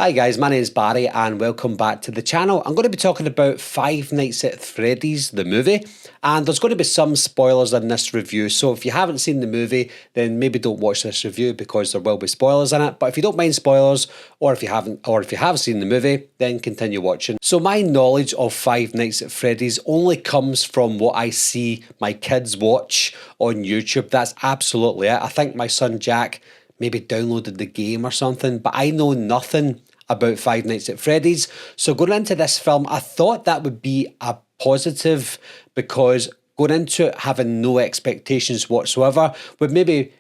Hi guys, my name is Barry and welcome back to the channel. I'm going to be talking about Five Nights at Freddy's, the movie, and there's going to be some spoilers in this review, so if you haven't seen the movie, then maybe don't watch this review because there will be spoilers in it, but if you don't mind spoilers, or if you have seen the movie, then continue watching. So my knowledge of Five Nights at Freddy's only comes from what I see my kids watch on YouTube. That's absolutely it. I think my son Jack maybe downloaded the game or something, but I know nothing about Five Nights at Freddy's. So going into this film, I thought that would be a positive because going into it having no expectations whatsoever would maybe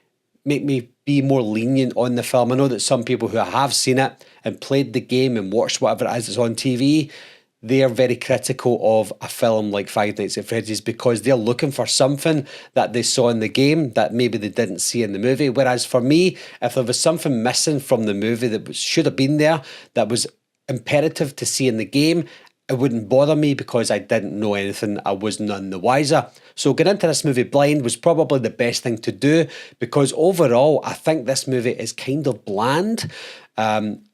make me be more lenient on the film. I know that some people who have seen it and played the game and watched whatever it is that's on TV, they are very critical of a film like Five Nights at Freddy's because they're looking for something that they saw in the game that maybe they didn't see in the movie. Whereas for me, if there was something missing from the movie that should have been there, that was imperative to see in the game, it wouldn't bother me because I didn't know anything. I was none the wiser. So getting into this movie blind was probably the best thing to do because overall, I think this movie is kind of bland.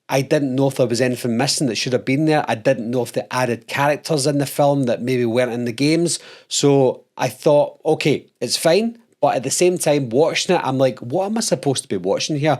I didn't know if there was anything missing that should have been there. I didn't know if they added characters in the film that maybe weren't in the games. So I thought, okay, it's fine. But at the same time, watching it, I'm like, what am I supposed to be watching here?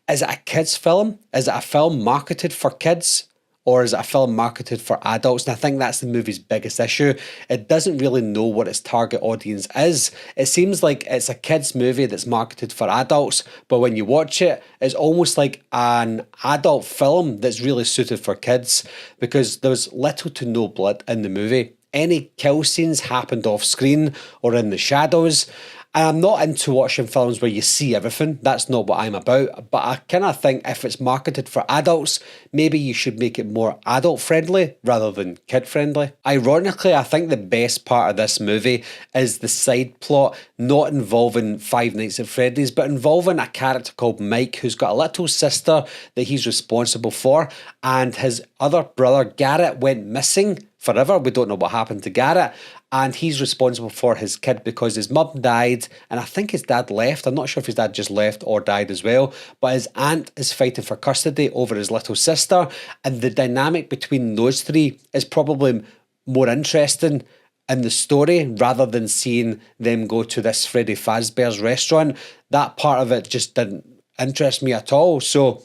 Is it a kids' film? Is it a film marketed for kids? Or is it a film marketed for adults? And I think that's the movie's biggest issue. It doesn't really know what its target audience is. It seems like it's a kids' movie that's marketed for adults, but when you watch it, it's almost like an adult film that's really suited for kids because there's little to no blood in the movie. Any kill scenes happened off screen or in the shadows. I'm not into watching films where you see everything. That's not what I'm about. But I kind of think if it's marketed for adults, maybe you should make it more adult friendly rather than kid friendly. Ironically, I think the best part of this movie is the side plot, not involving Five Nights at Freddy's, but involving a character called Mike who's got a little sister that he's responsible for, and his other brother Garrett went missing forever. We don't know what happened to Garrett, and he's responsible for his kid because his mum died and I think his dad left. I'm not sure if his dad just left or died as well, but his aunt is fighting for custody over his little sister, and the dynamic between those three is probably more interesting in the story rather than seeing them go to this Freddy Fazbear's restaurant. That part of it just didn't interest me at all. So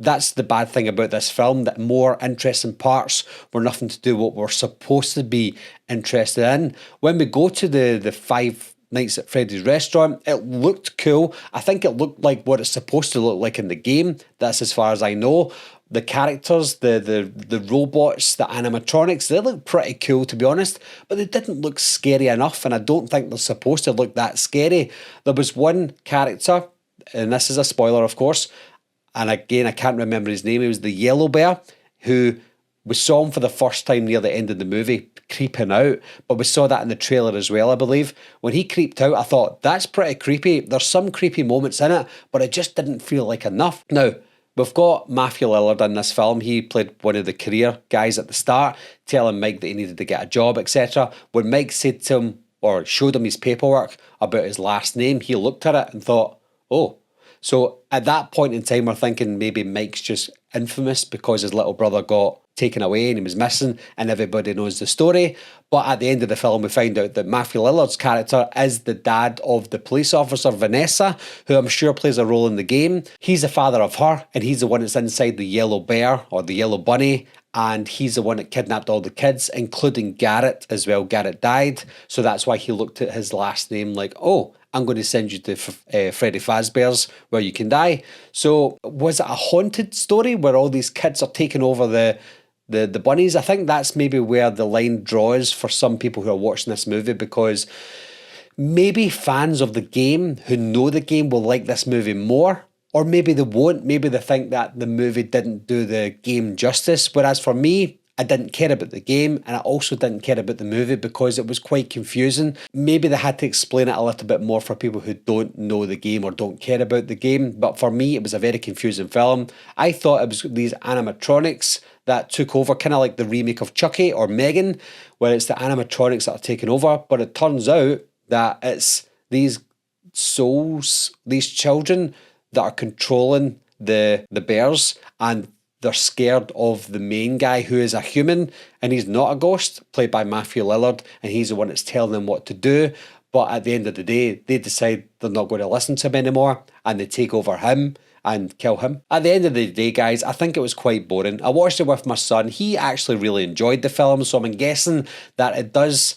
that's the bad thing about this film, that more interesting parts were nothing to do with what we're supposed to be interested in. When we go to the Five Nights at Freddy's restaurant, it looked cool. I think it looked like what it's supposed to look like in the game. That's as far as I know. The characters, the robots, the animatronics, they look pretty cool to be honest, but they didn't look scary enough, and I don't think they're supposed to look that scary. There was one character, and this is a spoiler of course, and again, I can't remember his name. He was the yellow bear who we saw him for the first time near the end of the movie, creeping out. But we saw that in the trailer as well, I believe. When he creeped out, I thought, that's pretty creepy. There's some creepy moments in it, but it just didn't feel like enough. Now, we've got Matthew Lillard in this film. He played one of the career guys at the start, telling Mike that he needed to get a job, etc. When Mike said to him, or showed him his paperwork about his last name, he looked at it and thought, oh. So at that point in time, we're thinking maybe Mike's just infamous because his little brother got taken away and he was missing and everybody knows the story. But at the end of the film, we find out that Matthew Lillard's character is the dad of the police officer, Vanessa, who I'm sure plays a role in the game. He's the father of her, and he's the one that's inside the yellow bear or the yellow bunny. And he's the one that kidnapped all the kids, including Garrett as well. Garrett died. So that's why he looked at his last name like, oh, I'm going to send you to Freddy Fazbear's where you can die. So was it a haunted story where all these kids are taking over the bunnies? I think that's maybe where the line draws for some people who are watching this movie, because maybe fans of the game who know the game will like this movie more, or maybe they won't. Maybe they think that the movie didn't do the game justice. Whereas for me, I didn't care about the game, and I also didn't care about the movie because it was quite confusing. Maybe they had to explain it a little bit more for people who don't know the game or don't care about the game. But for me, it was a very confusing film. I thought it was these animatronics that took over, kind of like the remake of Chucky or Megan, where it's the animatronics that are taking over. But it turns out that it's these souls, these children that are controlling the bears, and they're scared of the main guy who is a human and he's not a ghost, played by Matthew Lillard, and he's the one that's telling them what to do. But at the end of the day, they decide they're not going to listen to him anymore and they take over him and kill him. At the end of the day, guys, I think it was quite boring. I watched it with my son. He actually really enjoyed the film, so I'm guessing that it does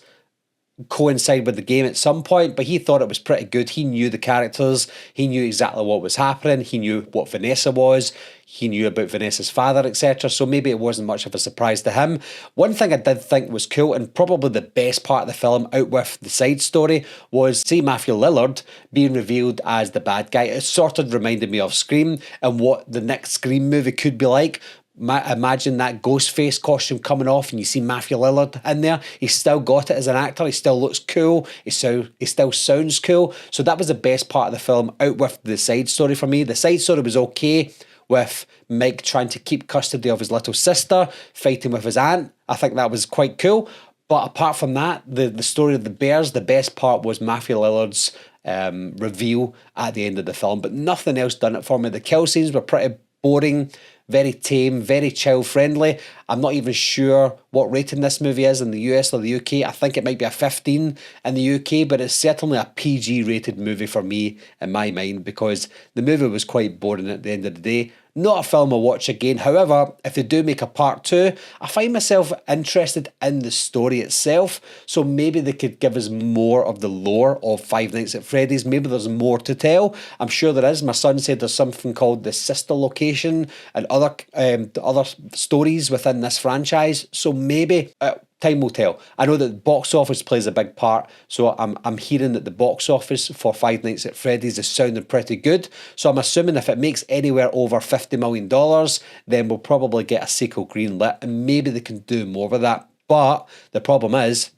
coincide with the game at some point, but he thought it was pretty good. He knew the characters, he knew exactly what was happening, he knew what Vanessa was, he knew about Vanessa's father, etc. So maybe it wasn't much of a surprise to him. One thing I did think was cool, and probably the best part of the film, out with the side story, was see Matthew Lillard being revealed as the bad guy. It sort of reminded me of Scream and what the next Scream movie could be like. Imagine that ghost face costume coming off and you see Matthew Lillard in there. He's still got it as an actor. He still looks cool. He still sounds cool. So that was the best part of the film, out with the side story for me. The side story was okay, with Mike trying to keep custody of his little sister, fighting with his aunt. I think that was quite cool. But apart from that, the story of the bears, the best part was Matthew Lillard's reveal at the end of the film. But nothing else done it for me. The kill scenes were pretty boring, very tame, very child friendly. I'm not even sure what rating this movie is in the US or the UK. I think it might be a 15 in the UK, but it's certainly a PG rated movie for me in my mind, because the movie was quite boring at the end of the day. Not a film I'll watch again. However, if they do make a part 2, I find myself interested in the story itself. So maybe they could give us more of the lore of Five Nights at Freddy's. Maybe there's more to tell. I'm sure there is. My son said there's something called the sister location and other stories within this franchise. So maybe time will tell. I know that the box office plays a big part, so I'm hearing that the box office for Five Nights at Freddy's is sounding pretty good. So I'm assuming if it makes anywhere over $50 million, then we'll probably get a sequel greenlit, and maybe they can do more with that. But the problem is,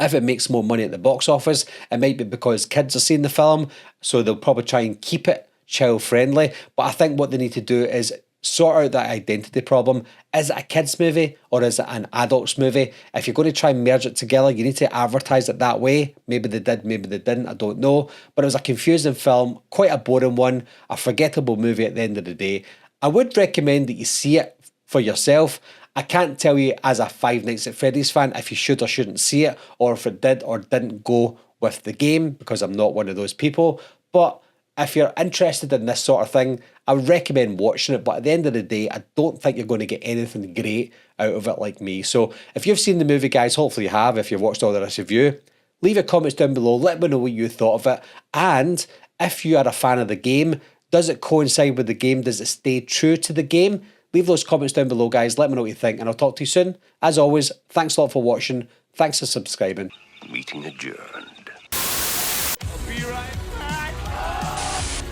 if it makes more money at the box office, it might be because kids are seeing the film, so they'll probably try and keep it child friendly. But I think what they need to do is sort out that identity problem. Is it a kids movie or is it an adults movie? If you're going to try and merge it together, you need to advertise it that way. Maybe they did, maybe they didn't, I don't know. But it was a confusing film, quite a boring one, a forgettable movie at the end of the day. I would recommend that you see it for yourself. I can't tell you as a Five Nights at Freddy's fan if you should or shouldn't see it, or if it did or didn't go with the game, because I'm not one of those people. But if you're interested in this sort of thing, I would recommend watching it. But at the end of the day, I don't think you're going to get anything great out of it like me. So if you've seen the movie, guys, hopefully you have, if you've watched all the rest review, leave your comments down below. Let me know what you thought of it. And if you are a fan of the game, does it coincide with the game? Does it stay true to the game? Leave those comments down below, guys. Let me know what you think, and I'll talk to you soon. As always, thanks a lot for watching. Thanks for subscribing. Meeting adjourned. I'll be right back.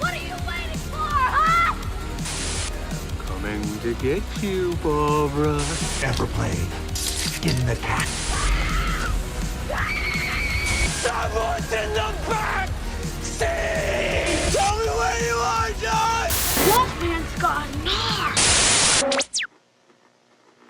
What are you waiting for, huh? Coming to get you, Barbara. Ever played Skin the Cat? Someone's in the back!